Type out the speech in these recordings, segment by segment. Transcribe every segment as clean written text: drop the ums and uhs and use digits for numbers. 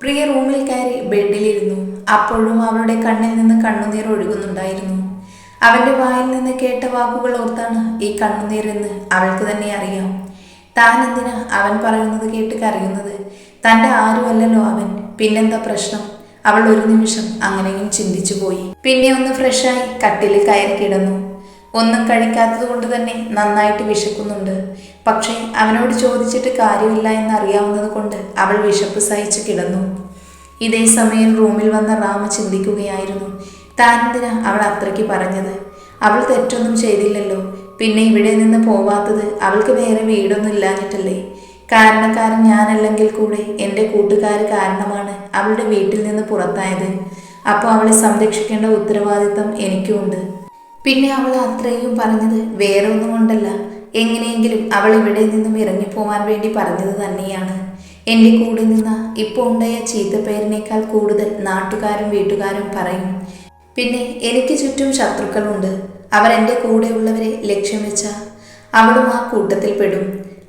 പ്രിയ റൂമിൽ കയറി ബെഡിലിരുന്നു. അപ്പോഴും അവളുടെ കണ്ണിൽ നിന്ന് കണ്ണുനീർ ഒഴുകുന്നുണ്ടായിരുന്നു. അവന്റെ വായിൽ നിന്ന് കേട്ട വാക്കുകൾ ഓർത്താണ് ഈ കണ്ണുനീരെന്ന് അവൾക്ക് തന്നെ അറിയാം. താൻ എന്തിനാ അവൻ പറയുന്നത് കേട്ട് കരയുന്നത്? തൻ്റെ ആരുമല്ലല്ലോ അവൻ, പിന്നെന്താ പ്രശ്നം? അവൾ ഒരു നിമിഷം അങ്ങനെയും ചിന്തിച്ചു പോയി. പിന്നെ ഒന്ന് ഫ്രഷായി കട്ടിലിൽ കയറി കിടന്നു. ഒന്നും കഴിക്കാത്തത് കൊണ്ട് തന്നെ നന്നായിട്ട് വിശക്കുന്നുണ്ട്. പക്ഷേ അവനോട് ചോദിച്ചിട്ട് കാര്യമില്ല എന്നറിയാവുന്നത് കൊണ്ട് അവൾ വിശപ്പ് സഹിച്ച് കിടന്നു. ഇതേ സമയം റൂമിൽ വന്ന റാമ ചിന്തിക്കുകയായിരുന്നു, താനെന്തിനാ അവൾ അത്രയ്ക്ക് പറഞ്ഞത്? അവൾ തെറ്റൊന്നും ചെയ്തില്ലല്ലോ. പിന്നെ ഇവിടെ നിന്ന് പോവാത്തത് അവൾക്ക് വേറെ വീടൊന്നും ഇല്ലാഞ്ഞിട്ടല്ലേ? കാരണക്കാരൻ ഞാനല്ലെങ്കിൽ കൂടെ എൻ്റെ കൂട്ടുകാർ കാരണമാണ് അവളുടെ വീട്ടിൽ നിന്ന് പുറത്തായത്. അപ്പോൾ അവളെ സംരക്ഷിക്കേണ്ട ഉത്തരവാദിത്തം എനിക്കുമുണ്ട്. പിന്നെ അവൾ അത്രയും പറഞ്ഞത് വേറെ ഒന്നും കൊണ്ടല്ല, എങ്ങനെയെങ്കിലും അവൾ ഇവിടെ നിന്നും ഇറങ്ങിപ്പോവാൻ വേണ്ടി പറഞ്ഞത് തന്നെയാണ്. എൻ്റെ കൂടെ നിന്ന ഇപ്പോൾ ഉണ്ടായ ചീത്തപ്പേരിനേക്കാൾ കൂടുതൽ നാട്ടുകാരും വീട്ടുകാരും പറയും. പിന്നെ എനിക്ക് ചുറ്റും ശത്രുക്കളുണ്ട്. അവർ എൻ്റെ കൂടെയുള്ളവരെ ലക്ഷ്യം വെച്ച അവളും ആ കൂട്ടത്തിൽ പെടും.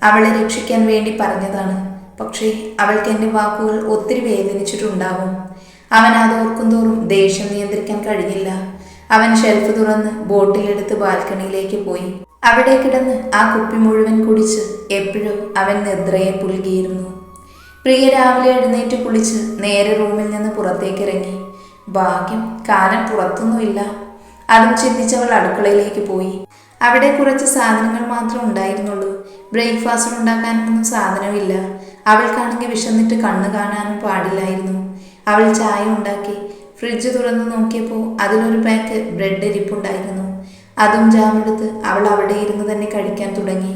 അവളെ രക്ഷിക്കാൻ വേണ്ടി പറഞ്ഞതാണ്. പക്ഷേ അവൾക്ക് എൻ്റെ വാക്കുകൾ ഒത്തിരി വേദനിച്ചിട്ടുണ്ടാവും. അവൻ അതോർക്കും തോറും ദേഷ്യം നിയന്ത്രിക്കാൻ കഴിഞ്ഞില്ല. അവൻ ഷെൽഫ് തുറന്ന് ബോട്ടിലെടുത്ത് ബാൽക്കണിയിലേക്ക് പോയി. അവിടെ കിടന്ന് ആ കുപ്പി മുഴുവൻ കുടിച്ച് എപ്പോഴും അവൻ നിദ്രയെ പുൽകിയിരുന്നു. പ്രിയ രാവിലെ എഴുന്നേറ്റ് കുളിച്ച് നേരെ റൂമിൽ നിന്ന് പുറത്തേക്കിറങ്ങി. ഭാഗ്യം, കാലം പുറത്തൊന്നുമില്ല. അതും ചിന്തിച്ചവൾ അടുക്കളയിലേക്ക് പോയി. അവിടെ കുറച്ച് സാധനങ്ങൾ മാത്രം ഉണ്ടായിരുന്നുള്ളൂ. ബ്രേക്ക്ഫാസ്റ്റ് ഉണ്ടാക്കാനൊന്നും സാധനമില്ല. അവൾക്കാണെങ്കിൽ വിശന്നിട്ട് കണ്ണ് കാണാനും പാടില്ലായിരുന്നു. അവൾ ചായ ഉണ്ടാക്കി ഫ്രിഡ്ജ് തുറന്നു നോക്കിയപ്പോൾ അതിലൊരു പാക്ക് ബ്രെഡ് ഇരിപ്പുണ്ടായിരുന്നു. അതും ജാമെടുത്ത് അവൾ അവിടെ ഇരുന്ന് തന്നെ കഴിക്കാൻ തുടങ്ങി.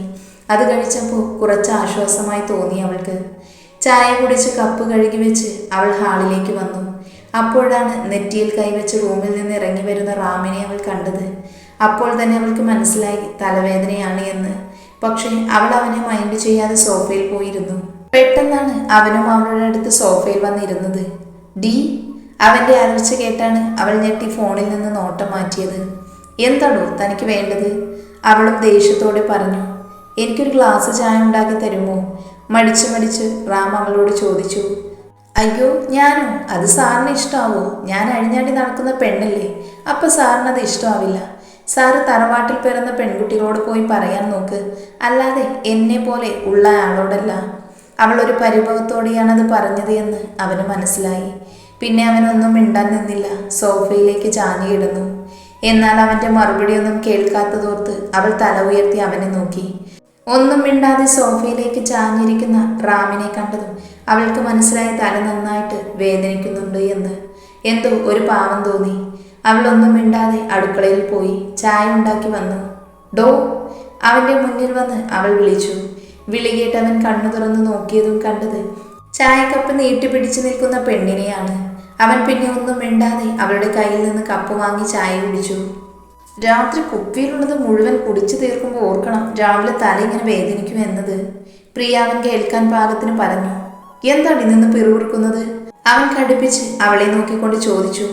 അത് കഴിച്ചപ്പോൾ കുറച്ച് ആശ്വാസമായി തോന്നി അവൾക്ക്. ചായ കുടിച്ച് കപ്പ് കഴുകി വെച്ച് അവൾ ഹാളിലേക്ക് വന്നു. അപ്പോഴാണ് നെറ്റിയിൽ കൈവച്ച് റൂമിൽ നിന്ന് ഇറങ്ങി വരുന്ന റാമിനെ അവൾ കണ്ടത്. അപ്പോൾ തന്നെ അവൾക്ക് മനസ്സിലായി തലവേദനയാണ് എന്ന്. പക്ഷേ അവൾ അവനെ മൈൻഡ് ചെയ്യാതെ സോഫയിൽ പോയിരുന്നു. പെട്ടെന്നാണ് അവനും അവളുടെ അടുത്ത് സോഫയിൽ വന്നിരുന്നത്. ഡി, അവൻ്റെ അലർച്ച കേട്ടാണ് അവൾ ഞെട്ടി ഫോണിൽ നിന്ന് നോട്ടം മാറ്റിയത്. എന്താണോ തനിക്ക് വേണ്ടത്? അവളും ദേഷ്യത്തോടെ പറഞ്ഞു. എനിക്കൊരു ഗ്ലാസ് ചായ ഉണ്ടാക്കി തരുമോ? മടിച്ച് റാം അവളോട് ചോദിച്ചു. അയ്യോ, ഞാനോ? അത് സാറിന് ഇഷ്ടമാവോ? ഞാൻ അഴിഞ്ഞാടി നടക്കുന്ന പെണ്ണല്ലേ, അപ്പം സാറിനത് ഇഷ്ടമാവില്ല. സാറ് തറവാട്ടിൽ പിറന്ന പെൺകുട്ടികളോട് പോയി പറയാൻ നോക്ക്, അല്ലാതെ എന്നെ പോലെ ഉള്ള ആളോടല്ല. അവൾ ഒരു പരിഭവത്തോടെയാണത് പറഞ്ഞത് എന്ന് അവന് മനസ്സിലായി. പിന്നെ അവനൊന്നും മിണ്ടാൻ നിന്നില്ല, സോഫയിലേക്ക് ചാഞ്ഞു കിടന്നു. എന്നാൽ അവൻ്റെ മറുപടിയൊന്നും കേൾക്കാത്തതോർത്ത് അവൾ തല ഉയർത്തി അവനെ നോക്കി. ഒന്നും മിണ്ടാതെ സോഫയിലേക്ക് ചാഞ്ഞിരിക്കുന്ന റാമിനെ കണ്ടതും അവൾക്ക് മനസ്സിലായി തല നന്നായിട്ട് വേദനിക്കുന്നുണ്ട് എന്ന്. എന്തോ ഒരു പാവം തോന്നി. അവൾ ഒന്നും മിണ്ടാതെ അടുക്കളയിൽ പോയി ചായ ഉണ്ടാക്കി വന്നു. ഡോ, അവൻ്റെ മുന്നിൽ വന്ന് അവൾ വിളിച്ചു. വിളി കേട്ട് അവൻ കണ്ണു തുറന്ന് നോക്കിയതും കണ്ടത് ചായക്കപ്പ് നീട്ടിപ്പിടിച്ചു നിൽക്കുന്ന പെണ്ണിനെയാണ്. അവൻ പിന്നെ ഒന്നും മിണ്ടാതെ അവളുടെ കയ്യിൽ നിന്ന് കപ്പ് വാങ്ങി ചായ കുടിച്ചു. രാത്രി കുപ്പിയിലുള്ളത് മുഴുവൻ കുടിച്ചു തീർക്കുമ്പോൾ ഓർക്കണം രാവിലെ തല ഇങ്ങനെ വേദനിക്കും എന്നത്. പ്രിയ അവൻ കേൾക്കാൻ പാകത്തിന് പറഞ്ഞു. എന്താണ് നിന്ന് പിറുപിറുക്കുന്നത്? അവൻ കടുപ്പിച്ച് അവളെ നോക്കിക്കൊണ്ട് ചോദിച്ചു.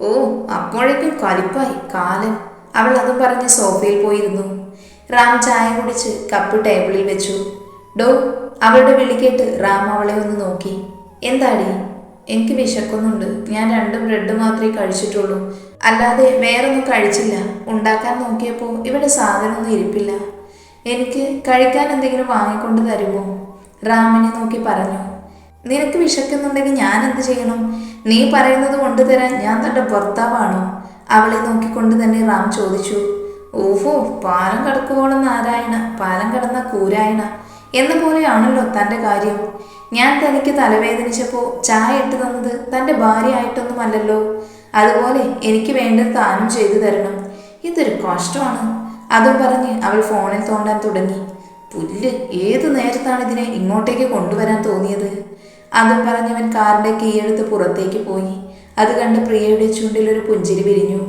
ഓ, അപ്പോഴേക്കും കലിപ്പായി കാലൻ. അവൾ അതും പറഞ്ഞ് സോഫയിൽ പോയിരുന്നു. റാം ചായ കുടിച്ച് കപ്പ് ടേബിളിൽ വെച്ചു. ഡോ, അവളുടെ വിളി കേട്ട് റാം അവളെ ഒന്ന് നോക്കി. എന്താടി? എനിക്ക് വിശക്കുന്നുണ്ട്. ഞാൻ 2 ബ്രെഡ് മാത്രമേ കഴിച്ചിട്ടുള്ളൂ, അല്ലാതെ വേറൊന്നും കഴിച്ചില്ല. ഉണ്ടാക്കാൻ നോക്കിയപ്പോൾ ഇവിടെ സാധനമൊന്നും ഇരിപ്പില്ല. എനിക്ക് കഴിക്കാൻ എന്തെങ്കിലും വാങ്ങിക്കൊണ്ട് തരുമോ? റാമിനെ നോക്കി പറഞ്ഞു. നിനക്ക് വിശക്കുന്നുണ്ടെങ്കിൽ ഞാൻ എന്ത് ചെയ്യണം? നീ പറയുന്നത് കൊണ്ടുതരാൻ ഞാൻ തൻ്റെ ഭർത്താവാണോ? അവളെ നോക്കിക്കൊണ്ട് തന്നെ റാം ചോദിച്ചു. ഓഹോ, പാലം കടക്കുവോളം നാരായണ, പാലം കടന്ന കൂരായണ എന്ന പോലെയാണല്ലോ തൻ്റെ കാര്യം. ഞാൻ തനിക്ക് തലവേദനിച്ചപ്പോൾ ചായ ഇട്ട് തന്നത് തൻ്റെ ഭാര്യ ആയിട്ടൊന്നുമല്ലല്ലോ. അതുപോലെ എനിക്ക് വേണ്ടത് താനും ചെയ്തു തരണം. ഇതൊരു കഷ്ടമാണ്. അതും പറഞ്ഞ് അവൾ ഫോണിൽ തോണ്ടാൻ തുടങ്ങി. പുല്ല്, ഏതു നേരത്താണ് ഇതിനെ ഇങ്ങോട്ടേക്ക് കൊണ്ടുവരാൻ തോന്നിയത്? അതും പറഞ്ഞവൻ കാറിൻ്റെ കീയെടുത്ത് പുറത്തേക്ക് പോയി. അത് കണ്ട് പ്രിയയുടെ ചുണ്ടിലൊരു പുഞ്ചിരി വിരിഞ്ഞു.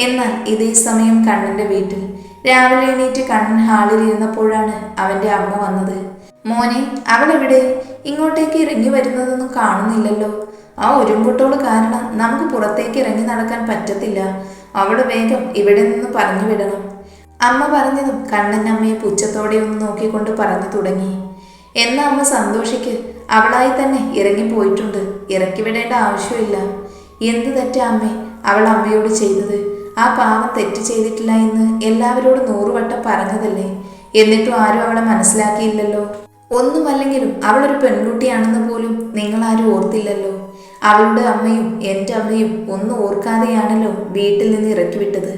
എന്നാൽ ഇതേ സമയം കണ്ണൻ്റെ വീട്ടിൽ രാവിലെ എണീറ്റ് കണ്ണൻ ഹാളിൽ ഇരുന്നപ്പോഴാണ് അവൻ്റെ അമ്മ വന്നത്. മോനെ, അവളെവിടെ? ഇങ്ങോട്ടേക്ക് ഇറങ്ങി വരുന്നതൊന്നും കാണുന്നില്ലല്ലോ. ആ ഒരുമ്പൊട്ടോള് കാരണം നമുക്ക് പുറത്തേക്ക് ഇറങ്ങി നടക്കാൻ പറ്റത്തില്ല. അവൾ വേഗം ഇവിടെ നിന്ന് പറഞ്ഞു വിടണം. അമ്മ പറഞ്ഞതും കണ്ണൻ അമ്മയെ പുച്ഛത്തോടെ ഒന്ന് നോക്കിക്കൊണ്ട് പറഞ്ഞു തുടങ്ങി. എന്നാ അമ്മ സന്തോഷിക്ക്, അവളായി തന്നെ ഇറങ്ങിപ്പോയിട്ടുണ്ട്. ഇറക്കി വിടേണ്ട ആവശ്യമില്ല. എന്ത് തെറ്റാ അമ്മേ അവൾ അമ്മയോട് ചെയ്തത്? ആ പാവം തെറ്റ് ചെയ്തിട്ടില്ല എന്ന് എല്ലാവരോടും 100 വട്ടം പറഞ്ഞതല്ലേ? എന്നിട്ടും ആരും അവളെ മനസ്സിലാക്കിയില്ലല്ലോ. ഒന്നുമല്ലെങ്കിലും അവളൊരു പെൺകുട്ടിയാണെന്ന് പോലും നിങ്ങളാരും ഓർത്തില്ലല്ലോ. അവളുടെ അമ്മയും എൻ്റെ അമ്മയും ഒന്നും ഓർക്കാതെയാണല്ലോ വീട്ടിൽ നിന്ന് ഇറക്കി വിട്ടത്.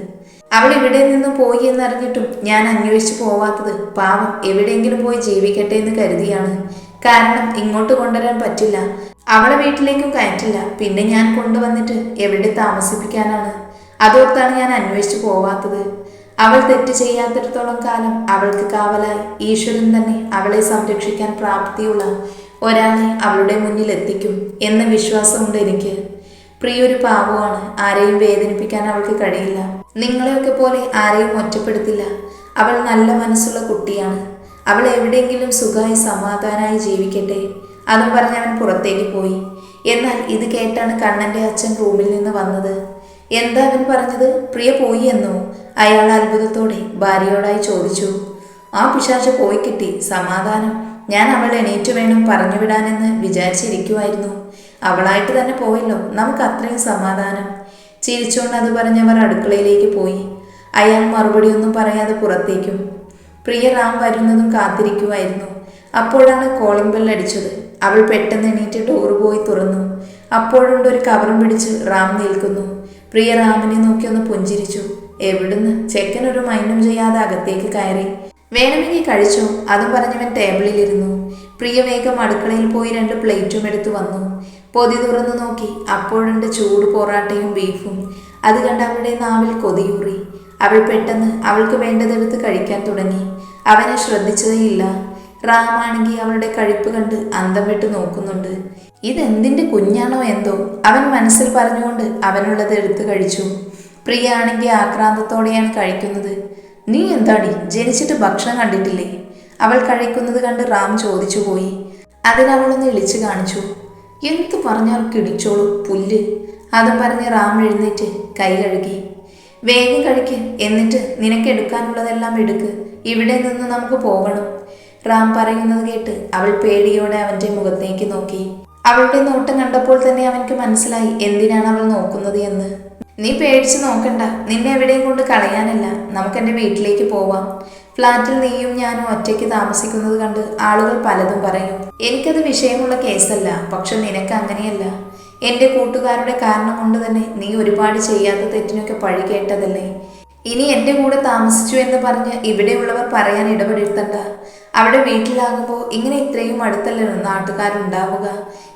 അവൾ ഇവിടെ നിന്ന് പോയി എന്നറിഞ്ഞിട്ടും ഞാൻ അന്വേഷിച്ചു പോവാത്തത് പാവം എവിടെയെങ്കിലും പോയി ജീവിക്കട്ടെ എന്ന് കരുതിയാണ്. കാരണം ഇങ്ങോട്ട് കൊണ്ടുവരാൻ പറ്റില്ല, അവളെ വീട്ടിലേക്കും കയറ്റില്ല. പിന്നെ ഞാൻ കൊണ്ടുവന്നിട്ട് എവിടെ താമസിപ്പിക്കാനാണ്? അതോർത്താണ് ഞാൻ അന്വേഷിച്ചു പോവാത്തത്. അവൾ തെറ്റ് ചെയ്യാത്തിടത്തോളം കാലം അവൾക്ക് കാവലായി ഈശ്വരൻ തന്നെ അവളെ സംരക്ഷിക്കാൻ പ്രാപ്തിയുള്ള ഒരാളെ അവളുടെ മുന്നിൽ എത്തിക്കും എന്ന വിശ്വാസമുണ്ട് എനിക്ക്. പ്രിയൊരു പാവമാണ്. ആരെയും വേദനിപ്പിക്കാൻ അവൾക്ക് കഴിയില്ല. നിങ്ങളെയൊക്കെ പോലെ ആരെയും ഒറ്റപ്പെടുത്തില്ല. അവൾ നല്ല മനസ്സുള്ള കുട്ടിയാണ്. അവൾ എവിടെയെങ്കിലും സുഖമായി സമാധാനമായി ജീവിക്കട്ടെ. അതും പറഞ്ഞ് അവൻ പുറത്തേക്ക് പോയി. എന്നാൽ ഇത് കേട്ടാണ് കണ്ണൻ്റെ അച്ഛൻ റൂമിൽ നിന്ന് വന്നത്. എന്താ അവൻ പറഞ്ഞത്? പ്രിയ പോയി എന്നോ? അയാൾ അത്ഭുതത്തോടെ ഭാര്യയോടായി ചോദിച്ചു. ആ പിശാച് പോയി കിട്ടി, സമാധാനം. ഞാൻ അവൾ എണീറ്റ് വേണം പറഞ്ഞു വിടാനെന്ന് വിചാരിച്ചിരിക്കുമായിരുന്നു. അവളായിട്ട് തന്നെ പോയല്ലോ, നമുക്ക് അത്രയും സമാധാനം. ചിരിച്ചുകൊണ്ട് അത് പറഞ്ഞവർ അടുക്കളയിലേക്ക് പോയി. അയാൾ മറുപടിയൊന്നും പറയാതെ പുറത്തേക്കും. പ്രിയ റാം വരുന്നതും കാത്തിരിക്കുമായിരുന്നു. അപ്പോഴാണ് കോളിംഗ് ബെൽ അടിച്ചത്. അവൾ പെട്ടെന്ന് എണീറ്റ് ഡോറ് പോയി തുറന്നു. അപ്പോഴുണ്ട് ഒരു കവറും പിടിച്ച് റാം നിൽക്കുന്നു. പ്രിയ റാമിനെ നോക്കി ഒന്ന് പുഞ്ചിരിച്ചു. എവിടുന്ന്? ചെക്കൻ ഒരു മൈൻഡും ചെയ്യാതെ അകത്തേക്ക് കയറി. വേണമെങ്കിൽ കഴിച്ചോ, അതും പറഞ്ഞവൻ ടേബിളിലിരുന്നു. പ്രിയ വേഗം അടുക്കളയിൽ പോയി 2 പ്ലേറ്റും എടുത്തു വന്നു. പൊതി തുറന്നു നോക്കി. അപ്പോഴുണ്ട് ചൂട് പൊറാട്ടയും ബീഫും. അത് കണ്ട് അവളുടെ നാവിൽ കൊതിയൂറി. അവൾ പെട്ടെന്ന് അവൾക്ക് വേണ്ടതെടുത്ത് കഴിക്കാൻ തുടങ്ങി. അവനെ ശ്രദ്ധിച്ചതേയില്ല. റാമാണെങ്കിൽ അവളുടെ കഴിപ്പ് കണ്ട് അന്തം വിട്ട് നോക്കുന്നുണ്ട്. ഇതെന്തിൻ്റെ കുഞ്ഞാണോ എന്തോ അവൻ മനസ്സിൽ പറഞ്ഞുകൊണ്ട് അവനുള്ളത് എടുത്ത് കഴിച്ചു. പ്രിയ ആണെങ്കിൽ ആക്രാന്തത്തോടെയാണ് കഴിക്കുന്നത്. നീ എന്താടി, ജനിച്ചിട്ട് ഭക്ഷണം കണ്ടിട്ടില്ലേ? അവൾ കഴിക്കുന്നത് കണ്ട് റാം ചോദിച്ചു പോയി. അതിനവളൊന്ന് ഇളിച്ചു കാണിച്ചു. എന്തു പറഞ്ഞാൽ കിടിച്ചോളൂ പുല്ല്. അതും പറഞ്ഞ് റാം എഴുന്നേറ്റ് കൈ കഴുകി. വേഗം കഴിക്ക്, എന്നിട്ട് നിനക്ക് എടുക്കാനുള്ളതെല്ലാം എടുക്ക്. ഇവിടെ നിന്ന് നമുക്ക് പോകണം. റാം പറയുന്നത് കേട്ട് അവൾ പേടിയോടെ അവൻ്റെ മുഖത്തേക്ക് നോക്കി. അവളുടെ നോട്ടം കണ്ടപ്പോൾ തന്നെ അവൻക്ക് മനസ്സിലായി എന്തിനാണ് അവൾ നോക്കുന്നത് എന്ന്. നീ പേടിച്ച് നോക്കണ്ട, നിന്നെ എവിടെയും കൊണ്ട് കളയാനല്ല. നമുക്കെൻ്റെ വീട്ടിലേക്ക് പോവാം. ഫ്ലാറ്റിൽ നീയും ഞാനും ഒറ്റയ്ക്ക് താമസിക്കുന്നത് കണ്ട് ആളുകൾ പലതും പറയും. എനിക്കത് വിഷയമുള്ള കേസല്ല. പക്ഷെ നിനക്ക് അങ്ങനെയല്ല. എൻ്റെ കൂട്ടുകാരുടെ കാരണം കൊണ്ട് തന്നെ നീ ഒരുപാട് ചെയ്യാത്ത തെറ്റിനൊക്കെ പഴി കേട്ടതല്ലേ. ഇനി എൻ്റെ കൂടെ താമസിച്ചു എന്ന് പറഞ്ഞ് ഇവിടെയുള്ളവർ പറയാൻ ഇടപെടുത്തണ്ട. അവിടെ വീട്ടിലാകുമ്പോൾ ഇങ്ങനെ ഇത്രയും അടുത്തല്ലോ നാട്ടുകാരുണ്ടാവുക.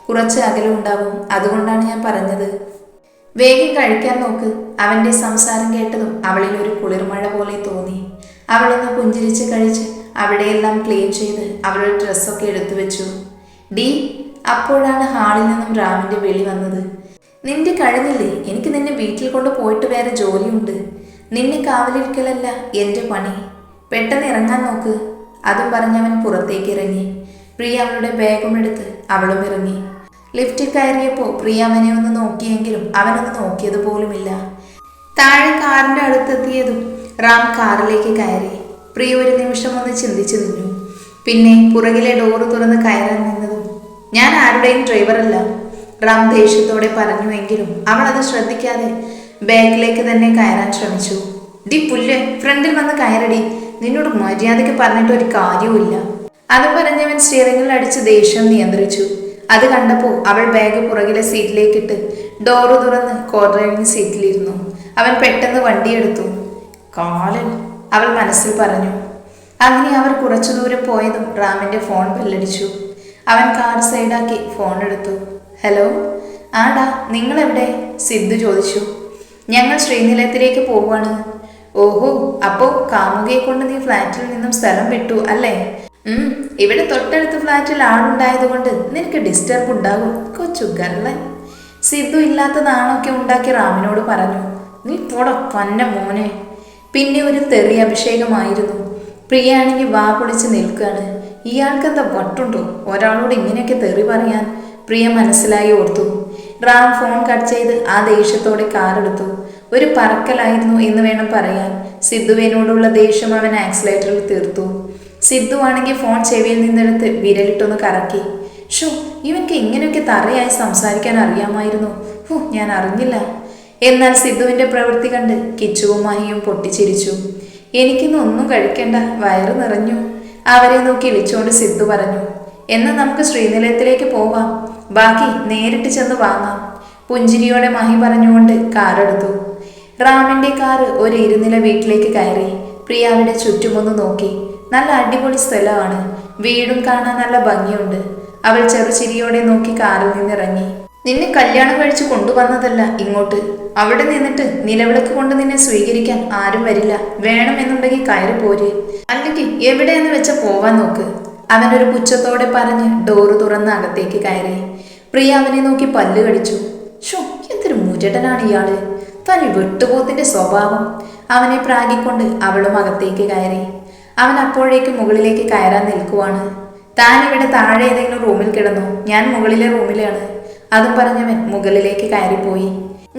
കുറച്ച് അകലം ഉണ്ടാവും. അതുകൊണ്ടാണ് ഞാൻ പറഞ്ഞത്. വേഗം കഴിക്കാൻ നോക്ക്. അവൻ്റെ സംസാരം കേട്ടതും അവളിൽ ഒരു കുളിർമഴ പോലെ തോന്നി. അവളൊന്ന് പുഞ്ചിരിച്ച് കഴിച്ച് അവിടെയെല്ലാം ക്ലീൻ ചെയ്ത് അവളുടെ ഡ്രസ്സൊക്കെ എടുത്തു വെച്ചു. ഡി, അപ്പോഴാണ് ഹാളിൽ നിന്നും റാമിൻ്റെ വിളി വന്നത്. നിന്റെ കഴിഞ്ഞില്ലേ? എനിക്ക് നിന്നെ വീട്ടിൽ കൊണ്ട് പോയിട്ട് വേറെ ജോലിയുണ്ട്. നിന്നെ കാവലിരിക്കലല്ല എൻ്റെ പണി. പെട്ടെന്ന് ഇറങ്ങാൻ നോക്ക്. അതും പറഞ്ഞവൻ പുറത്തേക്ക് ഇറങ്ങി. പ്രിയ അവളുടെ ബാഗും എടുത്ത് അവളും ഇറങ്ങി. ലിഫ്റ്റിൽ കയറിയപ്പോൾ പ്രിയ അവനെ ഒന്ന് നോക്കിയെങ്കിലും അവനൊന്ന് നോക്കിയത് പോലുമില്ല. താഴെ കാറിൻ്റെ അടുത്തെത്തിയതും റാം കാറിലേക്ക് കയറി. പ്രിയ ഒരു നിമിഷം ഒന്ന് ചിന്തിച്ചു നിന്നു. പിന്നെ പുറകിലെ ഡോറ് തുറന്ന് കയറാൻ നിന്നതും ഞാൻ ആരുടെയും ഡ്രൈവറല്ല, റാം ദേഷ്യത്തോടെ പറഞ്ഞുവെങ്കിലും അവൾ അത് ശ്രദ്ധിക്കാതെ ബാക്കിലേക്ക് തന്നെ കയറാൻ ശ്രമിച്ചു. ഡി പുല്ല്, ഫ്രണ്ടിൽ വന്ന് കയറടി. നിന്നോട് മര്യാദയ്ക്ക് പറഞ്ഞിട്ട് ഒരു കാര്യവുമില്ല. അത് പറഞ്ഞവൻ സ്റ്റിയറിംഗിൽ അടിച്ച് ദേഷ്യം നിയന്ത്രിച്ചു. അത് കണ്ടപ്പോൾ അവൾ ബാഗ് പുറകിലെ സീറ്റിലേക്കിട്ട് ഡോറ് തുറന്ന് കോ ഡ്രൈവിംഗ് സീറ്റിലിരുന്നു. അവൻ പെട്ടെന്ന് വണ്ടിയെടുത്തു. കാലൻ, അവൾ മനസ്സിൽ പറഞ്ഞു. അങ്ങനെ അവർ കുറച്ചു ദൂരം പോയതും റാമിൻ്റെ ഫോൺ ബെല്ലടിച്ചു. അവൻ കാർ സൈഡാക്കി ഫോൺ എടുത്തു. ഹലോ. ആടാ, നിങ്ങളെവിടെ? സിദ്ധു ചോദിച്ചു. ഞങ്ങൾ ശ്രീനിലയത്തിലേക്ക് പോവുകയാണ്. ഓഹോ, അപ്പോൾ കാമുകയെ കൊണ്ട് നീ ഫ്ലാറ്റിൽ നിന്നും സ്ഥലം വിട്ടു അല്ലേ? ഇവിടെ തൊട്ടടുത്ത് ഫ്ലാറ്റിൽ ആളുണ്ടായതുകൊണ്ട് നിനക്ക് ഡിസ്റ്റർബ് ഉണ്ടാകും കൊച്ചു ഗർളൻ. സിദ്ധു ഇല്ലാത്ത നാണൊക്കെ ഉണ്ടാക്കി റാമിനോട് പറഞ്ഞു. നീ പോട പന്ന മോനെ. പിന്നെ ഒരു തെറി അഭിഷേകമായിരുന്നു. പ്രിയയാണെങ്കിൽ വാ പൊളിച്ച് നിൽക്കുകയാണ്. ഇയാൾക്കെന്താ വട്ടുണ്ടോ ഒരാളോട് ഇങ്ങനെയൊക്കെ തെറി പറയാൻ? പ്രിയ മനസ്സിലായി ഓർത്തു. റാം ഫോൺ കട്ട് ചെയ്ത് ആ ദേഷ്യത്തോടെ കാറെടുത്തു. ഒരു പറക്കലായിരുന്നു എന്ന് വേണം പറയാൻ. സിദ്ധുവിനോടുള്ള ദേഷ്യം അവൻ ആക്സിലേറ്ററിൽ തീർത്തു. സിദ്ധു ആണെങ്കിൽ ഫോൺ ചെവിയിൽ നിന്നെടുത്ത് വിരലിട്ടൊന്ന് കറക്കി. ഷോ, ഇവൻക്ക് ഇങ്ങനെയൊക്കെ തറയായി സംസാരിക്കാൻ അറിയാമായിരുന്നു. ഞാൻ അറിഞ്ഞില്ല. എന്നാൽ സിദ്ധുവിന്റെ പ്രവൃത്തി കണ്ട് കിച്ചുവും മഹിയും പൊട്ടിച്ചിരിച്ചു. എനിക്കിന്ന് ഒന്നും കഴിക്കേണ്ട, വയറ് നിറഞ്ഞു. അവരെ നോക്കി ഇളിച്ചുകൊണ്ട് സിദ്ധു പറഞ്ഞു. എന്നാൽ നമുക്ക് ശ്രീനിലയത്തിലേക്ക് പോവാം, ബാക്കി നേരിട്ട് ചെന്ന് വാങ്ങാം. പുഞ്ചിരിയോടെ മഹി പറഞ്ഞുകൊണ്ട് കാറെടുത്തു. റാമിന്റെ കാറ് ഒരു ഇരുനില വീട്ടിലേക്ക് കയറി. പ്രിയ അവിടെ ചുറ്റുമൊന്ന് നോക്കി. നല്ല അടിപൊളി സ്ഥലമാണ്, വീടും കാണാൻ നല്ല ഭംഗിയുണ്ട്. അവൾ ചെറുചിരിയോടെ നോക്കി കാറിൽ നിന്നിറങ്ങി. നിന്നെ കല്യാണം കഴിച്ചു കൊണ്ടുവന്നതല്ല ഇങ്ങോട്ട്. അവിടെ നിന്നിട്ട് നിലവിളക്ക് കൊണ്ട് നിന്നെ സ്വീകരിക്കാൻ ആരും വരില്ല. വേണമെന്നുണ്ടെങ്കിൽ കയറി പോര്, അല്ലെങ്കിൽ എവിടെയെന്ന് വെച്ച പോവാൻ നോക്ക്. അവനൊരു പുച്ഛത്തോടെ പറഞ്ഞ് ഡോറ് തുറന്ന് അകത്തേക്ക് കയറി. പ്രിയ അവനെ നോക്കി പല്ല് കടിച്ചു. ഷോ, എന്തൊരു മുരടനാണ് ഇയാള്, തനി വെട്ടുപോത്തിന്റെ സ്വഭാവം. അവനെ പ്രാഗിക്കൊണ്ട് അവളും അകത്തേക്ക് കയറി. അവൻ അപ്പോഴേക്ക് മുകളിലേക്ക് കയറാൻ നിൽക്കുവാണ്. താൻ ഇവിടെ താഴെ ഏതെങ്കിലും റൂമിൽ കിടന്നു, ഞാൻ മുകളിലെ റൂമിലാണ്. അതും പറഞ്ഞവൻ മുകളിലേക്ക് കയറിപ്പോയി.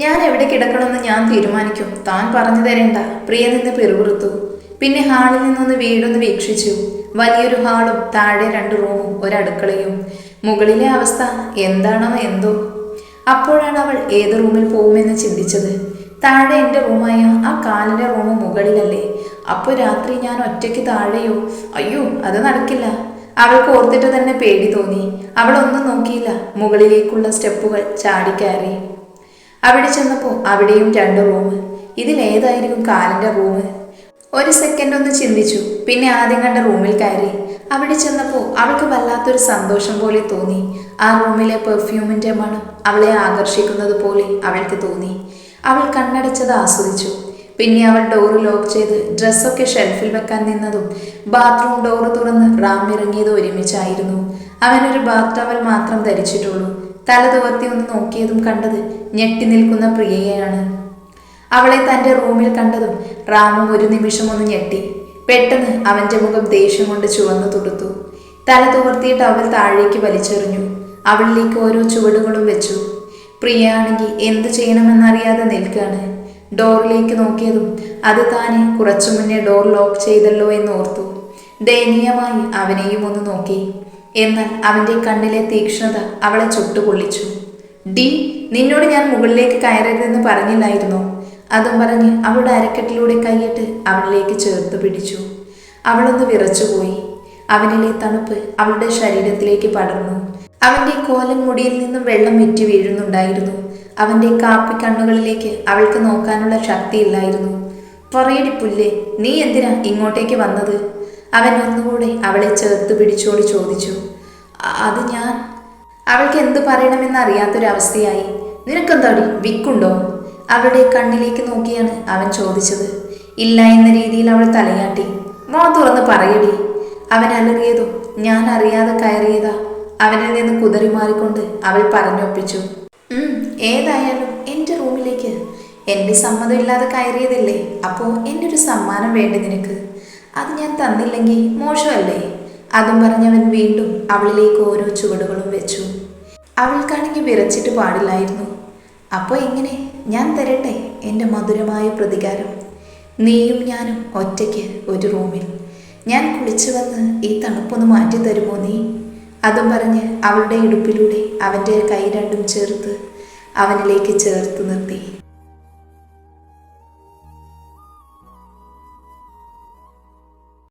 ഞാൻ എവിടെ കിടക്കണമെന്ന് ഞാൻ തീരുമാനിക്കും, താൻ പറഞ്ഞു തരേണ്ട. പ്രിയ നിന്ന് പിറുപിറുത്തു. പിന്നെ ഹാളിൽ നിന്നൊന്ന് വീടൊന്ന് വീക്ഷിച്ചു. വലിയൊരു ഹാളും താഴെ 2 റൂമും ഒരടുക്കളയും. മുകളിലെ അവസ്ഥ എന്താണോ എന്തോ. അപ്പോഴാണ് അവൾ ഏത് റൂമിൽ പോകുമെന്ന് ചിന്തിച്ചത്. താഴെ എൻ്റെ റൂമായ ആ കാലിൻ്റെ റൂം മുകളിലല്ലേ? അപ്പോൾ രാത്രി ഞാൻ ഒറ്റയ്ക്ക് താഴെയോ? അയ്യോ, അത് നടക്കില്ല. അവൾക്ക് ഓർത്തിട്ട് തന്നെ പേടി തോന്നി. അവൾ ഒന്നും നോക്കിയില്ല, മുകളിലേക്കുള്ള സ്റ്റെപ്പുകൾ ചാടിക്കയറി. അവിടെ ചെന്നപ്പോൾ അവിടെയും 2 റൂം. ഇതിലേതായിരിക്കും കാലിൻ്റെ റൂം? ഒരു സെക്കൻഡ് ഒന്ന് ചിന്തിച്ചു. പിന്നെ ആദ്യം കണ്ട റൂമിൽ കയറി. അവിടെ ചെന്നപ്പോൾ അവൾക്ക് വല്ലാത്തൊരു സന്തോഷം പോലെ തോന്നി. ആ റൂമിലെ പെർഫ്യൂമിൻ്റെ മണം അവളെ ആകർഷിക്കുന്നത് പോലെ അവൾക്ക് തോന്നി. അവൾ കണ്ണടച്ചത് ആസ്വദിച്ചു. പിന്നെ അവൾ ഡോറ് ലോക്ക് ചെയ്ത് ഡ്രസ്സൊക്കെ ഷെൽഫിൽ വെക്കാൻ നിന്നതും ബാത്റൂം ഡോറ് തുറന്ന് റാം ഇറങ്ങിയത് ഒരുമിച്ചായിരുന്നു. അവനൊരു ബാത്ത് ടവൽ മാത്രം ധരിച്ചിട്ടുള്ളൂ. തല തുവർത്തി ഒന്ന് നോക്കിയതും കണ്ടത് ഞെട്ടി നിൽക്കുന്ന പ്രിയയെയാണ്. അവളെ തൻ്റെ റൂമിൽ കണ്ടതും റാമും ഒരു നിമിഷം ഒന്ന് ഞെട്ടി. പെട്ടെന്ന് അവൻ്റെ മുഖം ദേഷ്യം കൊണ്ട് ചുവന്നു തുടുത്തു. തല തുവർത്തിയിട്ട് അവൾ താഴേക്ക് വലിച്ചെറിഞ്ഞു. അവളിലേക്ക് ഓരോ ചുവടുകളും വെച്ചു. പ്രിയ ആണെങ്കിൽ എന്തു ചെയ്യണമെന്നറിയാതെ നിൽക്കുകയാണ്. ഡോറിലേക്ക് നോക്കിയതും അത് താനെ കുറച്ചു മുന്നേ ഡോർ ലോക്ക് ചെയ്തല്ലോ എന്നോർത്തു. ദയനീയമായി അവനെയും ഒന്ന് നോക്കി. എന്നാൽ അവൻ്റെ കണ്ണിലെ തീക്ഷ്ണത അവളെ ചുട്ടുപൊള്ളിച്ചു. ഡി, നിന്നോട് ഞാൻ മുകളിലേക്ക് കയറരുതെന്ന് പറഞ്ഞില്ലായിരുന്നോ? അതും പറഞ്ഞ് അവളുടെ അരക്കെട്ടിലൂടെ കൈയിട്ട് അവളിലേക്ക് ചേർത്ത് പിടിച്ചു. അവളൊന്ന് വിറച്ചുപോയി. അവനിലെ തണുപ്പ് അവളുടെ ശരീരത്തിലേക്ക് പടർന്നു. അവൻ്റെ കോലൻ മുടിയിൽ നിന്നും വെള്ളം വെറ്റി വീഴുന്നുണ്ടായിരുന്നു. അവൻ്റെ കാപ്പി കണ്ണുകളിലേക്ക് അവൾക്ക് നോക്കാനുള്ള ശക്തിയില്ലായിരുന്നു. പറയടി പുല്ലേ, നീ എന്തിനാ ഇങ്ങോട്ടേക്ക് വന്നത്? അവൻ ഒന്നുകൂടെ അവളെ ചേർത്ത് പിടിച്ചോട് ചോദിച്ചു. അത് ഞാൻ. അവൾക്ക് എന്തു പറയണമെന്നറിയാത്തൊരവസ്ഥയായി. നിനക്കെന്താടി വിക്കുണ്ടോ? അവളുടെ കണ്ണിലേക്ക് നോക്കിയാണ് അവൻ ചോദിച്ചത്. ഇല്ല എന്ന രീതിയിൽ അവൾ തലയാട്ടി. വാ തുറന്ന് പറയടി. അവൻ അലറിയതും ഞാൻ അറിയാതെ കയറിയതാ. അവനിൽ നിന്ന് കുതറി മാറിക്കൊണ്ട് അവൾ പറഞ്ഞൊപ്പിച്ചു. ഏതായാലും എൻ്റെ റൂമിലേക്ക് എൻ്റെ സമ്മതമില്ലാതെ കയറിയതല്ലേ, അപ്പോൾ എൻ്റെ ഒരു സമ്മാനം വേണ്ട നിനക്ക്. അത് ഞാൻ തന്നില്ലെങ്കിൽ മോശമല്ലേ? അതും പറഞ്ഞവൻ വീണ്ടും അവളിലേക്ക് ഓരോ ചുവടുകളും വെച്ചു. അവൾക്കാണെങ്കിൽ വിറച്ചിട്ട് പാടില്ലായിരുന്നു. അപ്പോൾ എങ്ങനെ, ഞാൻ തരട്ടെ എൻ്റെ മധുരമായ പ്രതികാരം. നീയും ഞാനും ഒറ്റയ്ക്ക് ഒരു റൂമിൽ. ഞാൻ കുളിച്ചു വന്ന് ഈ തണുപ്പൊന്ന് മാറ്റി തരുമോ നീ? അതും പറഞ്ഞ് അവളുടെ ഇടുപ്പിലൂടെ അവൻ്റെ കൈ രണ്ടും ചേർത്ത് അവനിലേക്ക് ചേർത്ത് നിർത്തി.